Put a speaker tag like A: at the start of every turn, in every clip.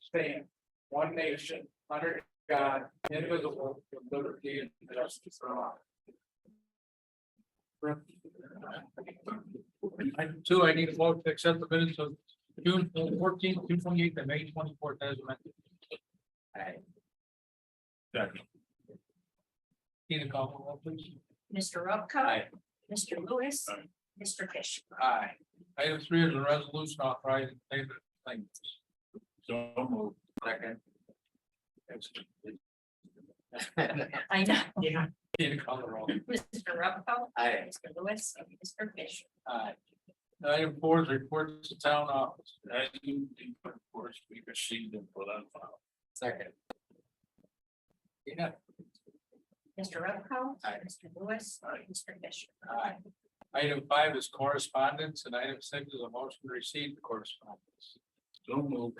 A: stand, one nation, under God, indivisible, with liberty and justice for all. Item 2, I need a vote to accept the minutes of June 14th, June 28th, and May 24th as amended. Second. Need a call, roll, please.
B: Mr. Rupco.
A: Aye.
B: Mr. Lewis.
A: Aye.
B: Mr. Fisher.
A: Aye. Item 3 is a resolution authorizing payment of claims. So moved. Second.
B: I know.
A: Yeah. Need a call, roll.
B: Mr. Rupco.
A: Aye.
B: Mr. Lewis. Mr. Fisher.
A: Aye. Item 4 is report to town office. Reports we received and put on file. Second. Yeah.
B: Mr. Rupco.
A: Aye.
B: Mr. Lewis.
A: Aye.
B: Mr. Fisher.
A: Aye. Item 5 is correspondence, and item 6 is a motion to receive the correspondence. So move.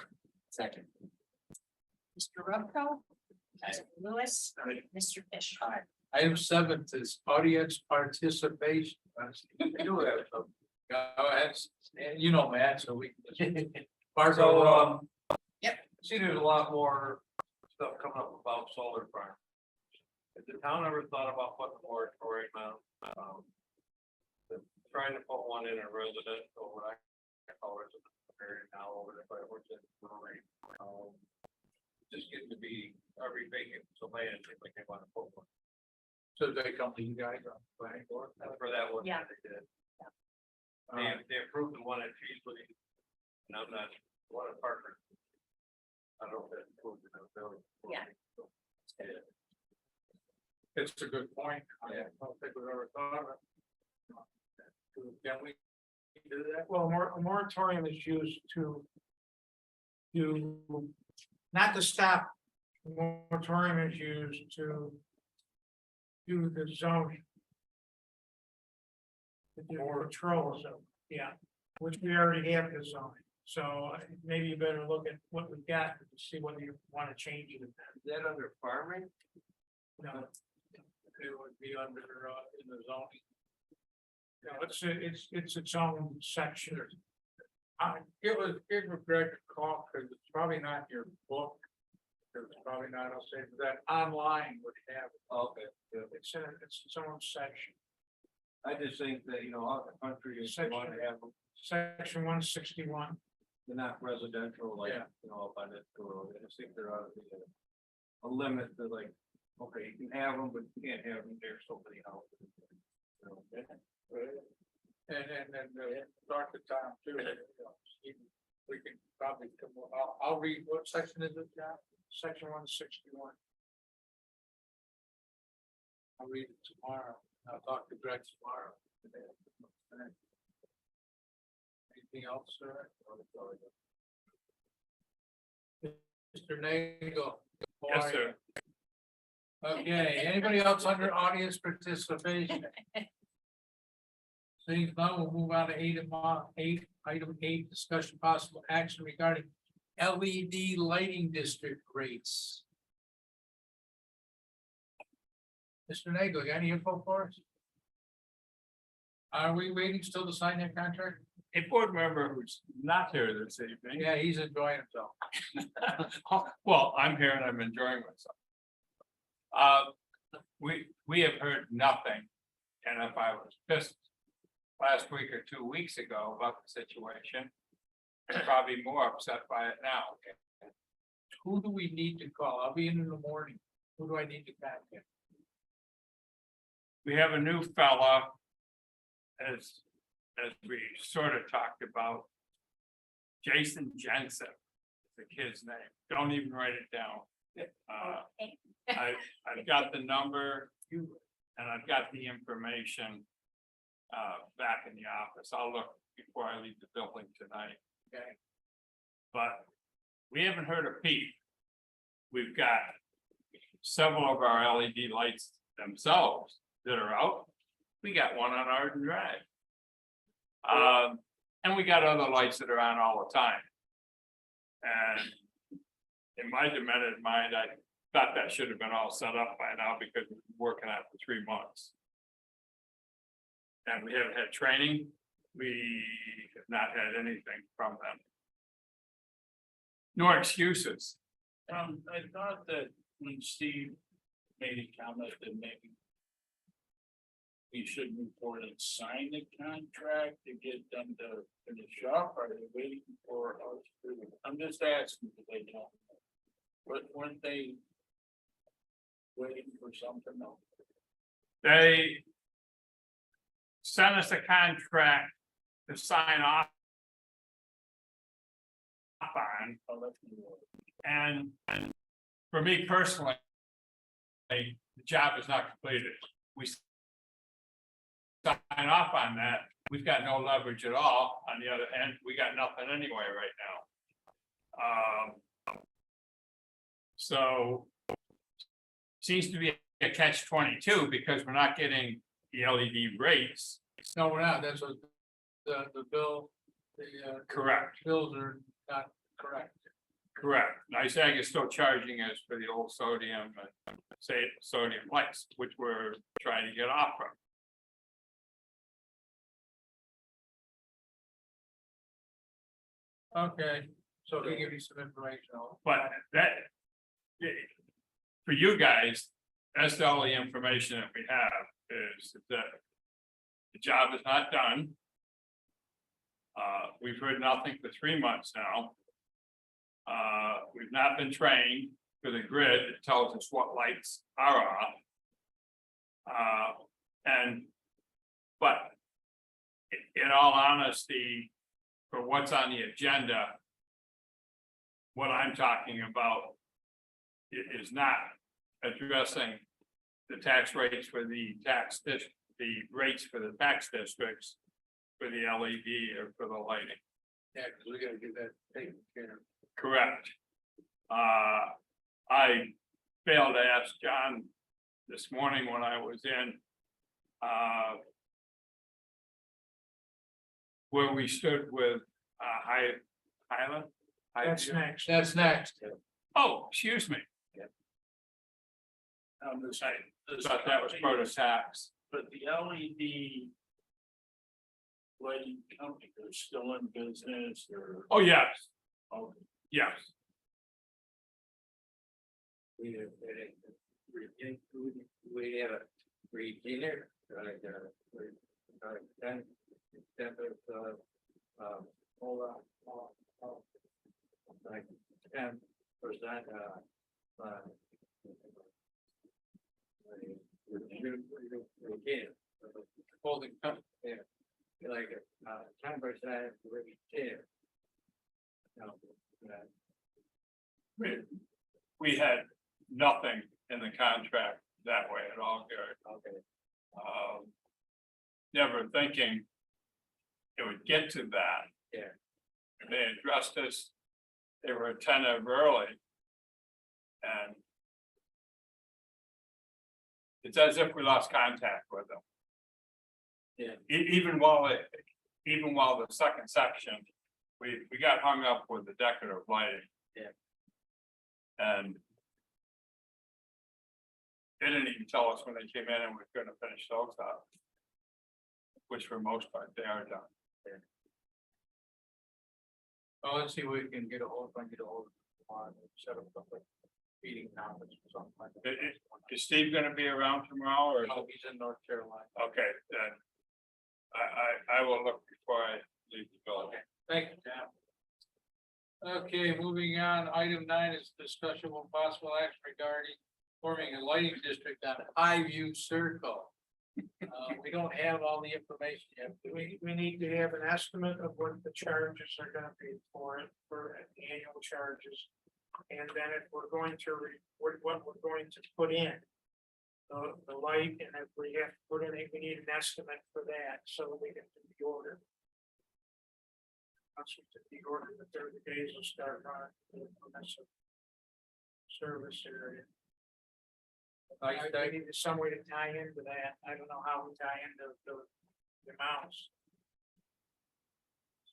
A: Second.
B: Mr. Rupco.
A: Aye.
B: Mr. Lewis.
A: Aye.
B: Mr. Fisher.
A: Aye. Item 7 is audience participation. You do have some. Go ahead. You know, Matt, so we can.
C: So,
B: Yep.
C: See, there's a lot more stuff coming up about solar farm. Has the town ever thought about putting a moratorium on, trying to put one in a residential, what I call residential area now over there, but which is, just getting to be every vacant, so land, if like they want to put one.
A: So they come to you guys on planning board?
C: That's for that one
B: Yeah.
C: that they did.
A: Uh,
C: They approved the one at Cheesley, and I'm not, one at Parker. I don't know if that's approved in the village.
B: Yeah.
C: Yeah.
A: It's a good point. I don't think we've ever thought of it. Can we do that?
D: Well, a moratorium is used to not to stop. Moratorium is used to do the zoning. To do control zone, yeah, which we already have the zoning, so maybe you better look at what we've got to see whether you want to change it.
C: Is that under farming?
D: No,
A: It would be under, in the zoning.
D: it's its own section.
A: Give Greg a call, because it's probably not in your book. It's probably not, I'll say that online would have, it.
C: Okay, yeah.
D: It's its own section.
C: I just think that, out in the country, you want to have them,
D: Section 161.
C: they're not residential, like,
A: Yeah.
C: up on this road, I just think there ought to be a limit to like, okay, you can have them, but you can't have them near so many houses.
A: and talk to Tom too. We can probably, I'll read, what section is it, John?
D: Section 161.
A: I'll read it tomorrow. I'll talk to Greg tomorrow. Anything else, sir? Mr. Nagel. how are you? Okay, anybody else under audience participation? Seeing none, we'll move on to item eight, discussion possible action regarding LED lighting district rates. Mr. Nagel, got any info for us? Are we waiting still to sign that contract?
E: A board member who's not here this evening.
A: Yeah, he's enjoying himself.
E: Well, I'm here and I'm enjoying myself. We have heard nothing, and if I was pissed last week or 2 weeks ago about the situation, I'm probably more upset by it now.
A: Who do we need to call? I'll be in the morning. Who do I need to contact?
E: We have a new fella, as we sort of talked about, Jason Jensen, the kid's name. Don't even write it down. I've got the number and I've got the information back in the office. I'll look before I leave the building tonight.
A: Okay.
E: But we haven't heard a peep. We've got several of our LED lights themselves that are out. We got one on Arden Drive. And we got other lights that are on all the time. And in my demented mind, I thought that should have been all set up by now because we've been working on it for 3 months. And we haven't had training. We have not had anything from them. No excuses.
A: I thought that when Steve made a comment that maybe we should move forward and sign the contract to get them to finish up, are they waiting for us to? I'm just asking, because they don't. But weren't they waiting for something else?
E: They sent us a contract to sign off on,
A: Oh, that's new.
E: and for me personally, the job is not completed. We sign off on that, we've got no leverage at all. On the other hand, we got nothing anyway right now. So seems to be a catch-22 because we're not getting the LED rates.
A: No, we're not, that's what the bill, the
E: Correct,
A: bills are not correct.
E: correct. NICEAG is still charging us for the old sodium, say sodium lights, which we're trying to get off from.
A: Okay, so he give you some information on.
E: But that, for you guys, that's all the information that we have is that the job is not done. We've heard nothing for 3 months now. We've not been trained for the grid that tells us what lights are off. But in all honesty, for what's on the agenda, what I'm talking about is not addressing the tax rates for the the rates for the tax districts for the LED or for the lighting.
A: Yeah, because we gotta get that taken care of.
E: Correct. I failed to ask John this morning when I was in where we stood with Highland.
D: That's next.
A: That's next.
E: Oh, excuse me. I thought that was part of tax.
A: But the LED lighting company, they're still in business or?
E: Oh, yes,
A: Oh,
E: yes.
A: we have a retailer, like, then, like 10%, holding company, yeah, like 10% retail.
E: We had nothing in the contract that way at all, Gary.
A: Okay.
E: Never thinking it would get to that.
A: Yeah.
E: And they addressed us, they were attentive early. And it's as if we lost contact with them.
A: Yeah.
E: Even while the second section, we got hung up with the decorative lighting.
A: Yeah.
E: And they didn't even tell us when they came in and we we're gonna finish those up. Which for most part, they are done.
A: Well, let's see what we can get a hold, if I can get a hold of them, set up a meeting conference or something like that.
E: Is Steve gonna be around tomorrow or?
A: No, he's in North Carolina.
E: Okay, then. I will look before I leave the building.
A: Thank you, Tom. Okay, moving on, item 9 is discussion of possible action regarding forming a lighting district on Highview Circle. We don't have all the information yet.
D: We need to have an estimate of what the charges are gonna be for it, for annual charges. And then if we're going to, what we're going to put in. The light, and if we have to put in, we need an estimate for that, so we can do the order. Once we do the order, the 30 days will start running. That's a service area. I need some way to tie into that. I don't know how we tie into the amounts.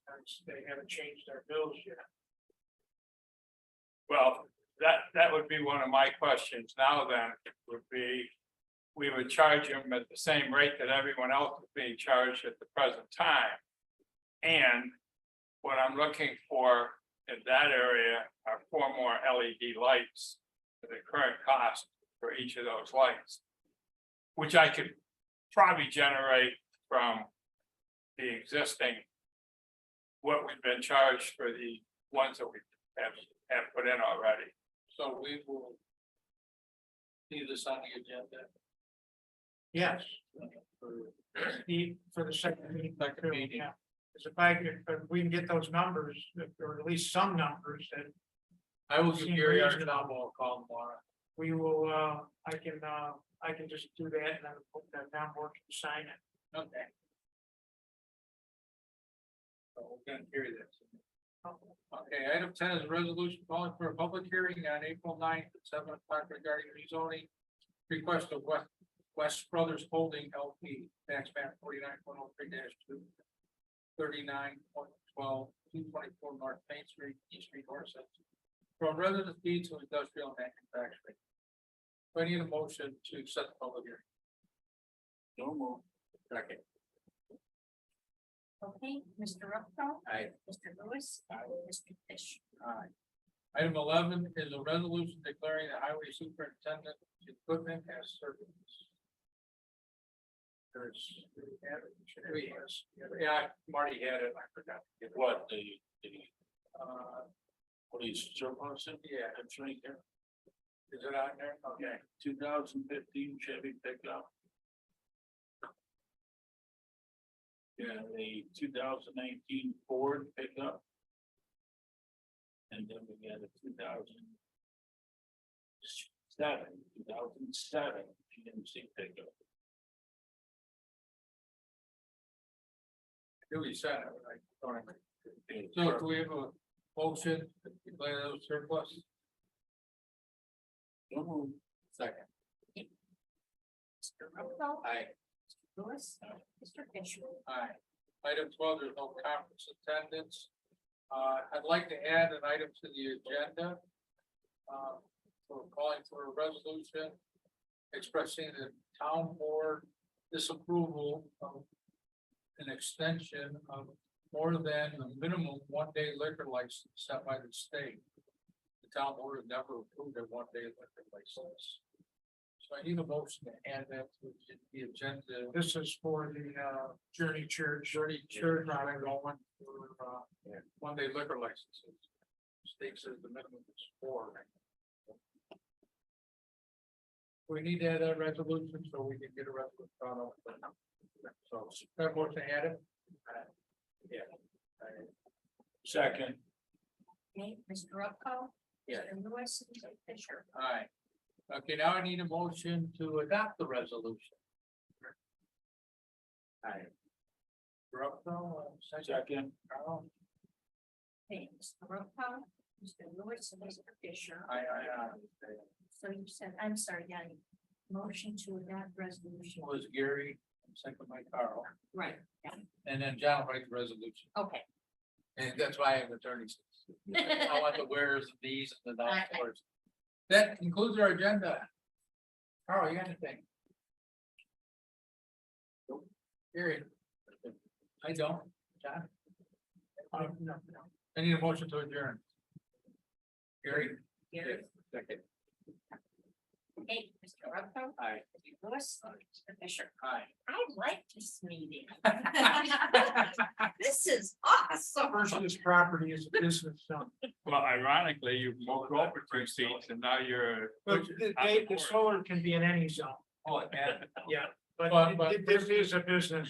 D: Since they haven't changed their bills yet.
E: Well, that would be one of my questions now then, would be. We would charge them at the same rate that everyone else is being charged at the present time. And what I'm looking for in that area are 4 more LED lights at the current cost for each of those lights. Which I could probably generate from the existing. What we've been charged for the ones that we have put in already.
A: So we will. See this on the agenda.
D: Yes,
A: For
D: for the second meeting.
A: Second meeting.
D: Yeah. 'Cause if we can get those numbers, or at least some numbers, that
A: I will
D: give
A: give
D: Gary
A: Gary
D: Archibald
A: Archibald a call tomorrow.
D: we will, I can just do that and then put that down, work and sign it.
A: Okay. So we're gonna carry this. Okay, item 10 is a resolution calling for a public hearing on April 9th at 7 o'clock regarding rezoning. Request of West Brothers Holding LP, tax map 49.03-2. 39.12, 224 North Main Street, East Street, Dorset. From residence B to industrial manufacturing. Do I need a motion to set the public hearing? No more. Second.
B: Okay, Mr. Repko.
A: Aye.
B: Mr. Lewis. Mr. Fisher.
A: Aye. Item 11 is a resolution declaring the highway superintendent equipment as surplus. Yeah, Marty had it, I forgot. What, what is surplus? Yeah, it's right there. Is it out there? Okay, 2015 Chevy pickup. Yeah, the 2019 Ford pickup. And then we got a 2007 GMC pickup. Do we said it, right? So do we have a motion to declare those surplus? Second.
B: Mr. Repko.
A: Aye.
B: Mr. Lewis. Mr. Fisher.
A: Aye. Item 12, there's no conference attendance. I'd like to add an item to the agenda. We're calling for a resolution expressing the town board disapproval of an extension of more than a minimum 1-day liquor license set by the state. The town board has never approved a 1-day liquor license. So I need a motion to add that to the agenda.
D: This is for the, Journey Church.
A: Not going for, 1-day liquor licenses. State says the minimum is 4. We need to add that resolution so we can get a resolution. So, that motion add it? Yeah. Second.
B: Okay, Mr. Repko.
A: Yeah.
B: Mr. Lewis. Mr. Fisher.
A: Alright. Okay, now I need a motion to adopt the resolution. Alright. Second.
B: Okay, Mr. Repko. Mr. Lewis. And Mr. Fisher.
A: Aye.
B: So you said, I'm sorry, Yanni. Motion to adopt resolution.
A: Was Gary, second by Carl,
B: Right,
A: and then John writes the resolution,
B: okay.
A: and that's why I have attorneys. I want the where's, the these, and the not
B: Okay.
A: where's. That concludes our agenda. Carl, you got anything? Nope. Gary? I don't, John?
D: No.
A: I need a motion to adjourn. Gary?
B: Gary.
A: Second.
B: Okay, Mr. Repko.
A: Aye.
B: Mr. Lewis. Mr. Fisher.
A: Aye.
B: I like this meeting. This is awesome.
D: First, this property is a business zone.
E: Well, ironically, you moved over 2 seats and now you're.
D: But the solar can be in any zone.
A: Oh, and.
D: Yeah, but
A: But-
D: this is a business zone.